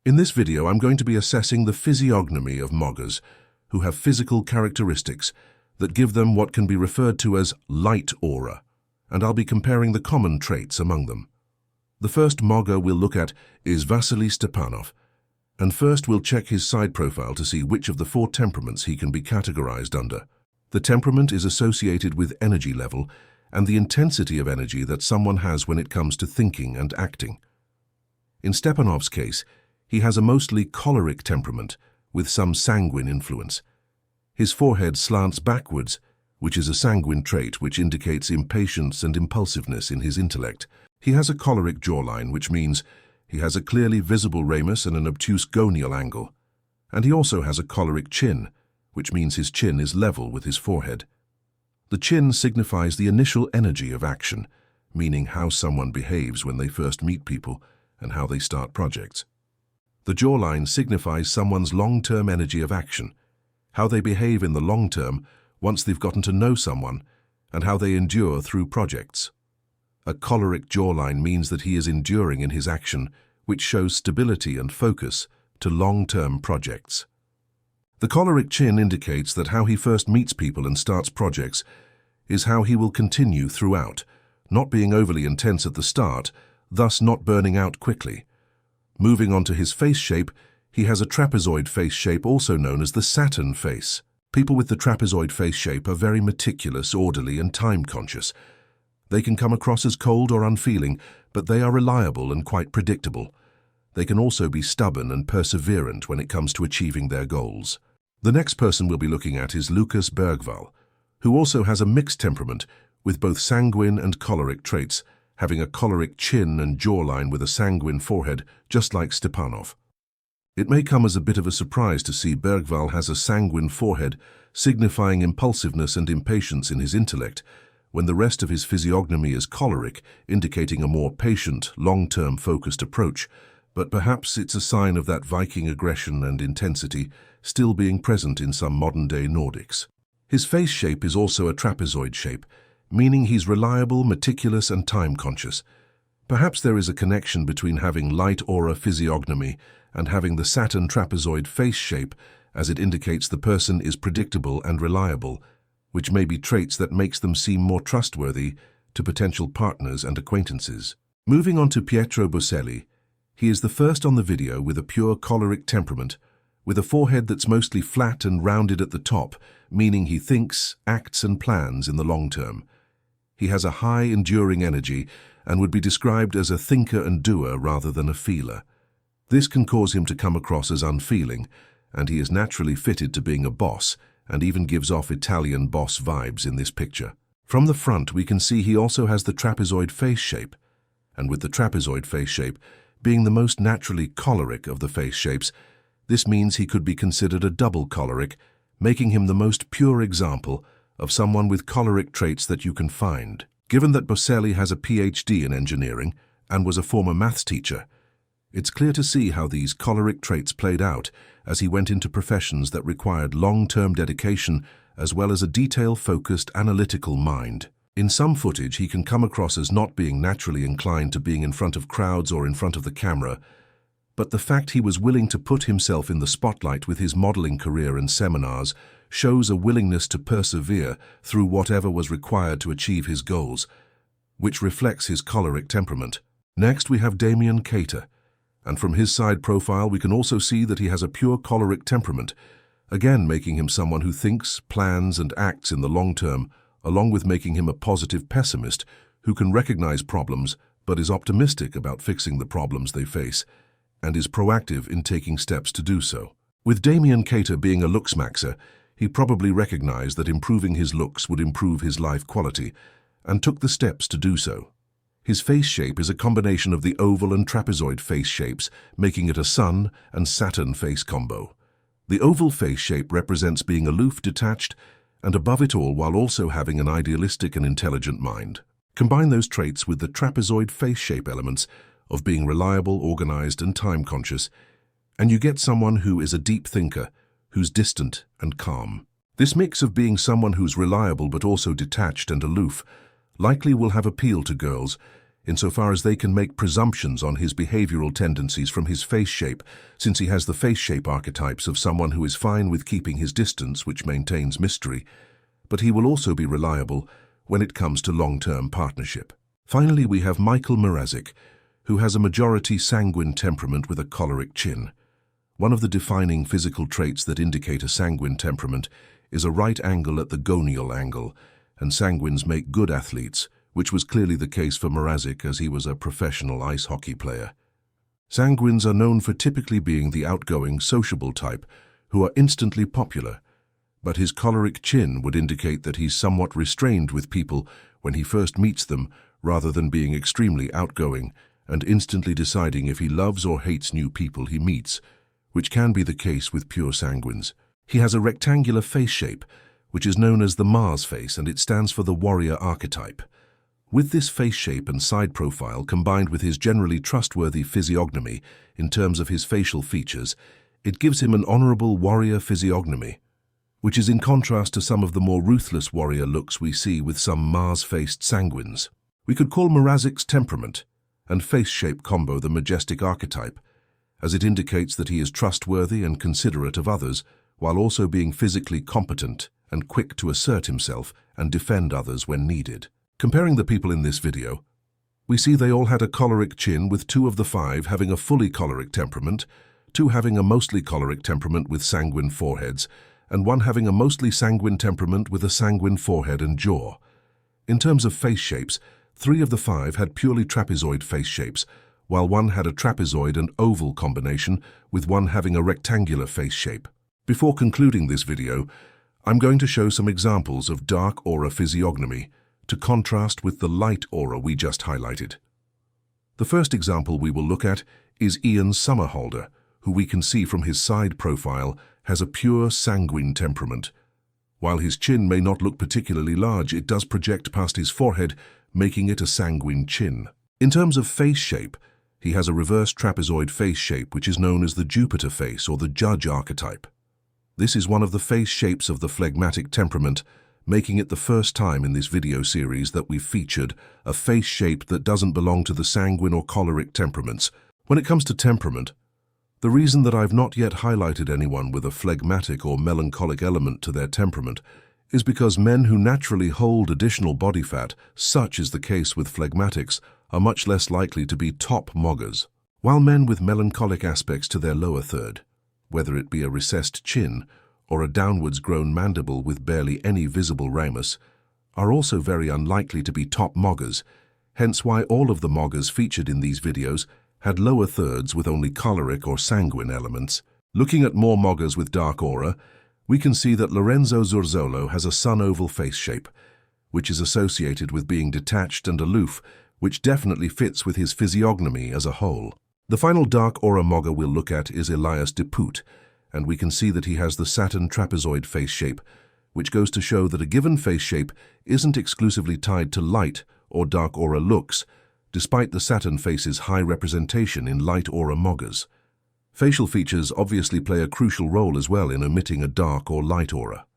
In this video, I'm going to be assessing the physiognomy of Moggers, who have physical characteristics that give them what can be referred to as light aura, and I'll be comparing the common traits among them. The first Mogger we'll look at is Vasily Stepanov, and first we'll check his side profile to see which of the 4 temperaments he can be categorized under. The temperament is associated with energy level and the intensity of energy that someone has when it comes to thinking and acting. In Stepanov's case, he has a mostly choleric temperament with some sanguine influence. His forehead slants backwards, which is a sanguine trait which indicates impatience and impulsiveness in his intellect. He has a choleric jawline, which means he has a clearly visible ramus and an obtuse gonial angle. And he also has a choleric chin, which means his chin is level with his forehead. The chin signifies the initial energy of action, meaning how someone behaves when they first meet people and how they start projects. The jawline signifies someone's long-term energy of action, how they behave in the long term once they've gotten to know someone, and how they endure through projects. A choleric jawline means that he is enduring in his action, which shows stability and focus to long-term projects. The choleric chin indicates that how he first meets people and starts projects is how he will continue throughout, not being overly intense at the start, thus not burning out quickly. Moving on to his face shape, he has a trapezoid face shape, also known as the Saturn face. People with the trapezoid face shape are very meticulous, orderly, and time-conscious. They can come across as cold or unfeeling, but they are reliable and quite predictable. They can also be stubborn and perseverant when it comes to achieving their goals. The next person we'll be looking at is Lucas Bergvall, who also has a mixed temperament with both sanguine and choleric traits, having a choleric chin and jawline with a sanguine forehead, just like Stepanov. It may come as a bit of a surprise to see Bergvall has a sanguine forehead, signifying impulsiveness and impatience in his intellect, when the rest of his physiognomy is choleric, indicating a more patient, long-term focused approach, but perhaps it's a sign of that Viking aggression and intensity still being present in some modern-day Nordics. His face shape is also a trapezoid shape, meaning he's reliable, meticulous, and time-conscious. Perhaps there is a connection between having light aura physiognomy and having the Saturn trapezoid face shape, as it indicates the person is predictable and reliable, which may be traits that makes them seem more trustworthy to potential partners and acquaintances. Moving on to Pietro Busselli, he is the first on the video with a pure choleric temperament, with a forehead that's mostly flat and rounded at the top, meaning he thinks, acts, and plans in the long term. He has a high, enduring energy and would be described as a thinker and doer rather than a feeler. This can cause him to come across as unfeeling, and he is naturally fitted to being a boss and even gives off Italian boss vibes in this picture. From the front, we can see he also has the trapezoid face shape, and with the trapezoid face shape being the most naturally choleric of the face shapes, this means he could be considered a double choleric, making him the most pure example of someone with choleric traits that you can find. Given that Busselli has a PhD in engineering and was a former maths teacher, it's clear to see how these choleric traits played out as he went into professions that required long-term dedication as well as a detail-focused, analytical mind. In some footage, he can come across as not being naturally inclined to being in front of crowds or in front of the camera, but the fact he was willing to put himself in the spotlight with his modeling career and seminars shows a willingness to persevere through whatever was required to achieve his goals, which reflects his choleric temperament. Next, we have Damian Cater, and from his side profile we can also see that he has a pure choleric temperament, again making him someone who thinks, plans, and acts in the long term, along with making him a positive pessimist who can recognize problems but is optimistic about fixing the problems they face, and is proactive in taking steps to do so. With Damian Cater being a looksmaxer, he probably recognized that improving his looks would improve his life quality, and took the steps to do so. His face shape is a combination of the oval and trapezoid face shapes, making it a Sun and Saturn face combo. The oval face shape represents being aloof, detached, and above it all while also having an idealistic and intelligent mind. Combine those traits with the trapezoid face shape elements of being reliable, organized, and time-conscious, and you get someone who is a deep thinker, who's distant and calm. This mix of being someone who's reliable but also detached and aloof likely will have appeal to girls, insofar as they can make presumptions on his behavioral tendencies from his face shape, since he has the face shape archetypes of someone who is fine with keeping his distance, which maintains mystery, but he will also be reliable when it comes to long-term partnership. Finally, we have Michael Mrazek, who has a majority sanguine temperament with a choleric chin. One of the defining physical traits that indicate a sanguine temperament is a right angle at the gonial angle, and sanguines make good athletes, which was clearly the case for Mrazek as he was a professional ice hockey player. Sanguines are known for typically being the outgoing, sociable type who are instantly popular, but his choleric chin would indicate that he's somewhat restrained with people when he first meets them, rather than being extremely outgoing and instantly deciding if he loves or hates new people he meets, which can be the case with pure sanguines. He has a rectangular face shape, which is known as the Mars face, and it stands for the warrior archetype. With this face shape and side profile, combined with his generally trustworthy physiognomy in terms of his facial features, it gives him an honorable warrior physiognomy, which is in contrast to some of the more ruthless warrior looks we see with some Mars-faced sanguines. We could call Mrazek's temperament and face shape combo the majestic archetype, as it indicates that he is trustworthy and considerate of others, while also being physically competent and quick to assert himself and defend others when needed. Comparing the people in this video, we see they all had a choleric chin, with 2 of the 5 having a fully choleric temperament, 2 having a mostly choleric temperament with sanguine foreheads, and 1 having a mostly sanguine temperament with a sanguine forehead and jaw. In terms of face shapes, 3 of the 5 had purely trapezoid face shapes, while 1 had a trapezoid and oval combination, with 1 having a rectangular face shape. Before concluding this video, I'm going to show some examples of dark aura physiognomy to contrast with the light aura we just highlighted. The first example we will look at is Ian Somerhalder, who we can see from his side profile has a pure sanguine temperament. While his chin may not look particularly large, it does project past his forehead, making it a sanguine chin. In terms of face shape, he has a reverse trapezoid face shape, which is known as the Jupiter face or the judge archetype. This is one of the face shapes of the phlegmatic temperament, making it the first time in this video series that we've featured a face shape that doesn't belong to the sanguine or choleric temperaments. When it comes to temperament, the reason that I've not yet highlighted anyone with a phlegmatic or melancholic element to their temperament is because men who naturally hold additional body fat, such is the case with phlegmatics, are much less likely to be top moggers, while men with melancholic aspects to their lower third, whether it be a recessed chin or a downwards grown mandible with barely any visible ramus, are also very unlikely to be top moggers, hence why all of the moggers featured in these videos had lower thirds with only choleric or sanguine elements. Looking at more moggers with dark aura, we can see that Lorenzo Zurzolo has a sun-oval face shape, which is associated with being detached and aloof, which definitely fits with his physiognomy as a whole. The final dark aura mogger we'll look at is Elias de Poot, and we can see that he has the Saturn trapezoid face shape, which goes to show that a given face shape isn't exclusively tied to light or dark aura looks, despite the Saturn face's high representation in light aura moggers. Facial features obviously play a crucial role as well in emitting a dark or light aura.